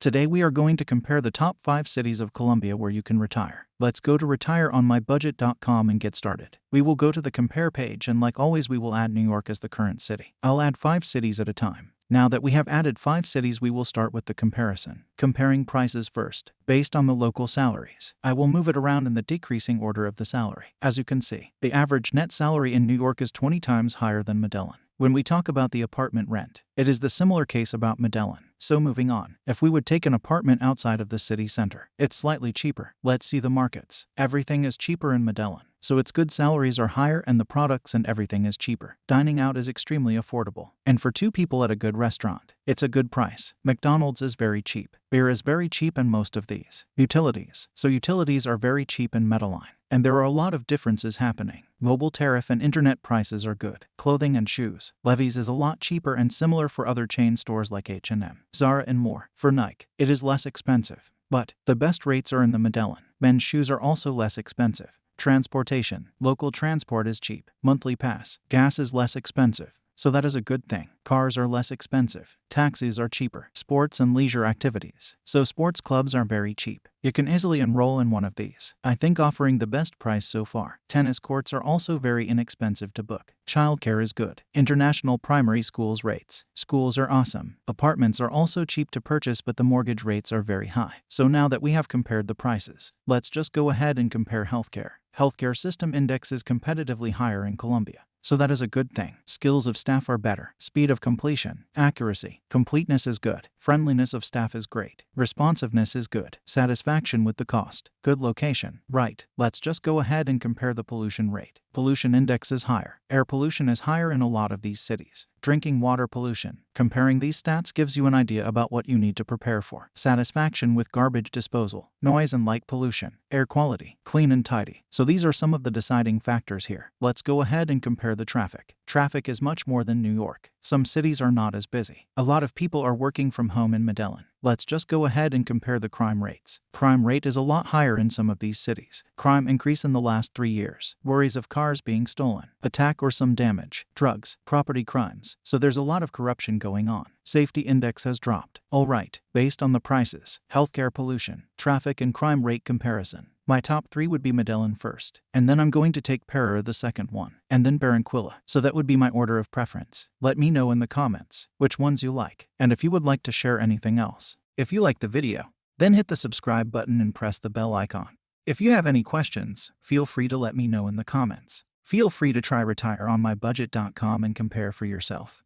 Today we are going to compare the top 5 cities of Colombia where you can retire. Let's go to retireonmybudget.com and get started. We will go to the compare page and like always we will add New York as the current city. I'll add 5 cities at a time. Now that we have added 5 cities, we will start with the comparison. Comparing prices first, based on the local salaries. I will move it around in the decreasing order of the salary. As you can see, the average net salary in New York is 20 times higher than Medellin. When we talk about the apartment rent, it is the similar case about Medellin. So moving on, if we would take an apartment outside of the city center, it's slightly cheaper. Let's see the markets. Everything is cheaper in Medellin, so its good salaries are higher and the products and everything is cheaper. Dining out is extremely affordable. And for 2 people at a good restaurant, it's a good price. McDonald's is very cheap. Beer is very cheap in most of these. Utilities. So utilities are very cheap in Medellin. And there are a lot of differences happening. Mobile tariff and internet prices are good. Clothing and shoes. Levi's is a lot cheaper and similar for other chain stores like H&M, Zara and more. For Nike, it is less expensive. But the best rates are in the Medellin. Men's shoes are also less expensive. Transportation. Local transport is cheap. Monthly pass. Gas is less expensive. So that is a good thing. Cars are less expensive. Taxis are cheaper. Sports and leisure activities. So sports clubs are very cheap. You can easily enroll in one of these. I think offering the best price so far. Tennis courts are also very inexpensive to book. Childcare is good. International primary schools rates. Schools are awesome. Apartments are also cheap to purchase, but the mortgage rates are very high. So now that we have compared the prices, let's just go ahead and compare healthcare. Healthcare system index is competitively higher in Colombia. So that is a good thing. Skills of staff are better. Speed of completion. Accuracy. Completeness is good. Friendliness of staff is great. Responsiveness is good. Satisfaction with the cost. Good location. Right. Let's just go ahead and compare the pollution rate. Pollution index is higher. Air pollution is higher in a lot of these cities. Drinking water pollution. Comparing these stats gives you an idea about what you need to prepare for. Satisfaction with garbage disposal. Noise and light pollution. Air quality. Clean and tidy. So these are some of the deciding factors here. Let's go ahead and compare the traffic. Traffic is much more than New York. Some cities are not as busy. A lot of people are working from home in Medellin. Let's just go ahead and compare the crime rates. Crime rate is a lot higher in some of these cities. Crime increase in the last 3 years. Worries of cars being stolen, attack or some damage, drugs, property crimes. So there's a lot of corruption going on. Safety index has dropped. Alright, based on the prices, healthcare pollution, traffic and crime rate comparison. My top 3 would be Medellin first, and then I'm going to take Pereira the second one, and then Barranquilla. So that would be my order of preference. Let me know in the comments which ones you like, and if you would like to share anything else. If you like the video, then hit the subscribe button and press the bell icon. If you have any questions, feel free to let me know in the comments. Feel free to try retireonmybudget.com and compare for yourself.